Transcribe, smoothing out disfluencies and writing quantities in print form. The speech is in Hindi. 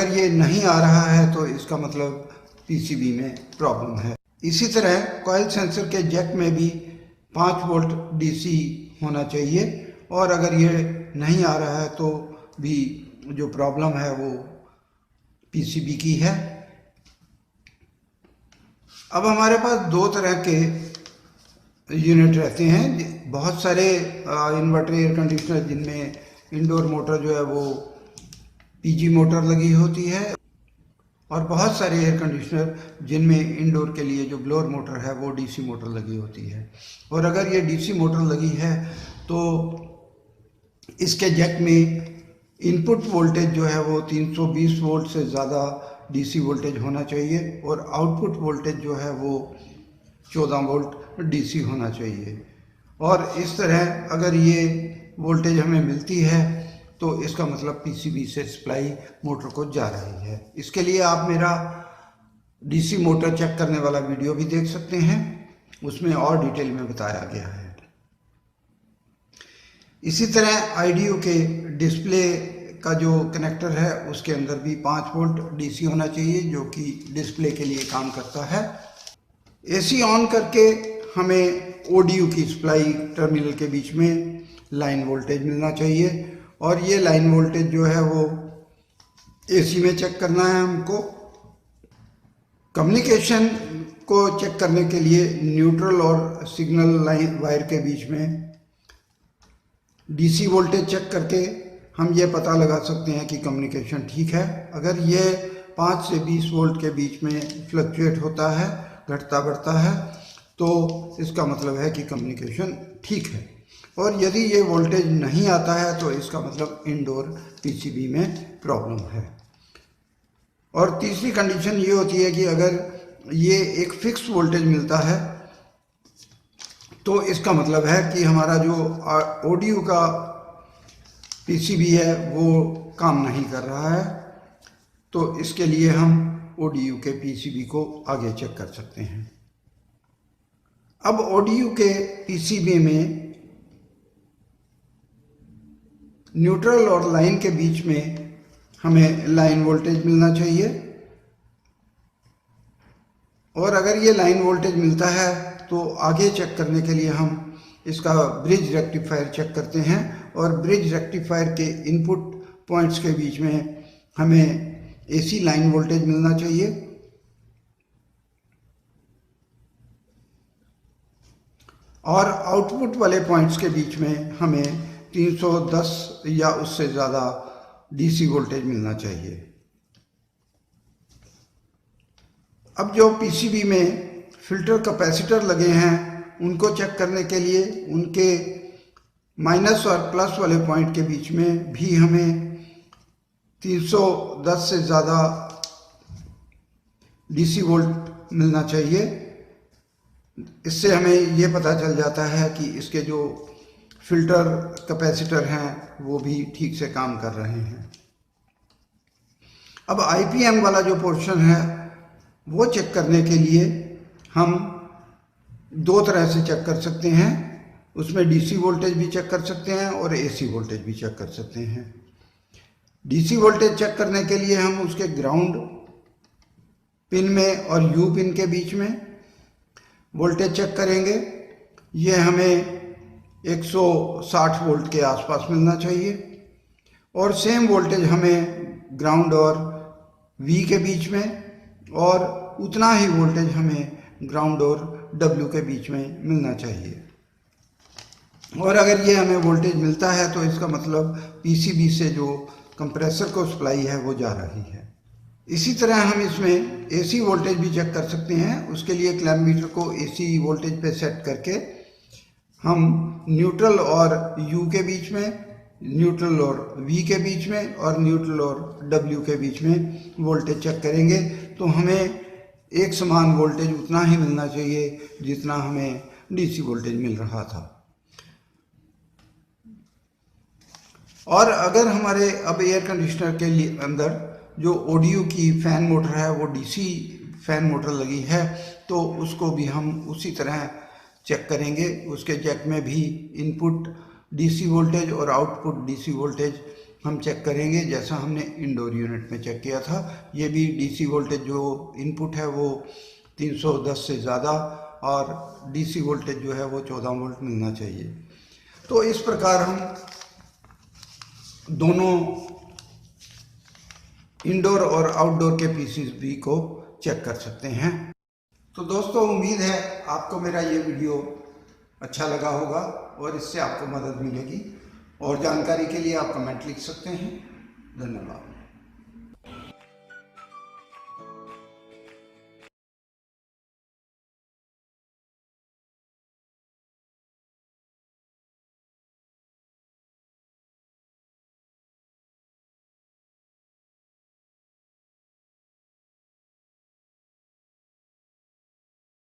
अगर ये नहीं आ रहा है तो इसका मतलब पीसीबी में प्रॉब्लम है। इसी तरह कॉइल सेंसर के जैक में भी 5 वोल्ट डीसी होना चाहिए, और अगर ये नहीं आ रहा है तो भी जो प्रॉब्लम है वो पीसीबी की है। अब हमारे पास 2 तरह के यूनिट रहते हैं। बहुत सारे इन्वर्टर एयर कंडीशनर जिनमें इंडोर मोटर जो है वो पीजी मोटर लगी होती है, और बहुत सारे एयर कंडीशनर जिनमें इंडोर के लिए जो ब्लोअर मोटर है वो डीसी मोटर लगी होती है। और अगर ये डीसी मोटर लगी है तो इसके जैक में इनपुट वोल्टेज जो है वो 320 वोल्ट से ज़्यादा डीसी वोल्टेज होना चाहिए, और आउटपुट वोल्टेज जो है वो 14 वोल्ट डीसी होना चाहिए। और इस तरह अगर ये वोल्टेज हमें मिलती है तो इसका मतलब पीसीबी से सप्लाई मोटर को जा रही है। इसके लिए आप मेरा डीसी मोटर चेक करने वाला वीडियो भी देख सकते हैं, उसमें और डिटेल में बताया गया है। इसी तरह आईडीयू के डिस्प्ले का जो कनेक्टर है उसके अंदर भी 5 वोल्ट डीसी होना चाहिए, जो कि डिस्प्ले के लिए काम करता है। एसी ऑन करके हमें ओडीयू की सप्लाई टर्मिनल के बीच में लाइन वोल्टेज मिलना चाहिए, और ये लाइन वोल्टेज जो है वो एसी में चेक करना है हमको। कम्युनिकेशन को चेक करने के लिए न्यूट्रल और सिग्नल लाइन वायर के बीच में डीसी वोल्टेज चेक करके हम ये पता लगा सकते हैं कि कम्युनिकेशन ठीक है। अगर ये 5 से 20 वोल्ट के बीच में फ्लक्चुएट होता है, घटता बढ़ता है, तो इसका मतलब है कि कम्युनिकेशन ठीक है। और यदि ये वोल्टेज नहीं आता है तो इसका मतलब इंडोर पीसीबी में प्रॉब्लम है। और तीसरी कंडीशन ये होती है कि अगर ये एक फिक्स वोल्टेज मिलता है तो इसका मतलब है कि हमारा जो ओडीयू का पीसीबी है वो काम नहीं कर रहा है। तो इसके लिए हम ओडीयू के पीसीबी को आगे चेक कर सकते हैं। अब ओडीयू के पीसीबी में न्यूट्रल और लाइन के बीच में हमें लाइन वोल्टेज मिलना चाहिए, और अगर ये लाइन वोल्टेज मिलता है तो आगे चेक करने के लिए हम इसका ब्रिज रेक्टिफायर चेक करते हैं, और ब्रिज रेक्टिफायर के इनपुट पॉइंट्स के बीच में हमें एसी लाइन वोल्टेज मिलना चाहिए, और आउटपुट वाले पॉइंट्स के बीच में हमें 310 या उससे ज़्यादा डीसी वोल्टेज मिलना चाहिए। अब जो पीसीबी में फिल्टर कैपेसिटर लगे हैं उनको चेक करने के लिए उनके माइनस और प्लस वाले पॉइंट के बीच में भी हमें 310 से ज़्यादा डीसी वोल्ट मिलना चाहिए। इससे हमें ये पता चल जाता है कि इसके जो फिल्टर कैपेसिटर हैं वो भी ठीक से काम कर रहे हैं। अब आईपीएम वाला जो पोर्शन है वो चेक करने के लिए हम 2 तरह से चेक कर सकते हैं। उसमें डीसी वोल्टेज भी चेक कर सकते हैं और एसी वोल्टेज भी चेक कर सकते हैं। डीसी वोल्टेज चेक करने के लिए हम उसके ग्राउंड पिन में और यू पिन के बीच में वोल्टेज चेक करेंगे। ये हमें 160 वोल्ट के आसपास मिलना चाहिए, और सेम वोल्टेज हमें ग्राउंड और वी के बीच में, और उतना ही वोल्टेज हमें ग्राउंड और डब्ल्यू के बीच में मिलना चाहिए। और अगर ये हमें वोल्टेज मिलता है तो इसका मतलब पीसीबी से जो कंप्रेसर को सप्लाई है वो जा रही है। इसी तरह हम इसमें एसी वोल्टेज भी चेक कर सकते हैं। उसके लिए क्लैम्प मीटर को एसी वोल्टेज पे सेट करके हम न्यूट्रल और यू के बीच में, न्यूट्रल और वी के बीच में, और न्यूट्रल और डब्ल्यू के बीच में वोल्टेज चेक करेंगे तो हमें एक समान वोल्टेज उतना ही मिलना चाहिए जितना हमें डीसी वोल्टेज मिल रहा था। और अगर हमारे अब एयर कंडीशनर के लिए अंदर जो ओडीयू की फ़ैन मोटर है वो डीसी फ़ैन मोटर लगी है तो उसको भी हम उसी तरह चेक करेंगे। उसके जैक में भी इनपुट डीसी वोल्टेज और आउटपुट डीसी वोल्टेज हम चेक करेंगे जैसा हमने इंडोर यूनिट में चेक किया था। ये भी डीसी वोल्टेज जो इनपुट है वो 310 से ज़्यादा और डीसी वोल्टेज जो है वो 14 वोल्ट मिलना चाहिए। तो इस प्रकार हम दोनों इंडोर और आउटडोर के पीसीबी को चेक कर सकते हैं। तो दोस्तों, उम्मीद है आपको मेरा ये वीडियो अच्छा लगा होगा और इससे आपको मदद मिलेगी। और जानकारी के लिए आप कमेंट लिख सकते हैं। धन्यवाद।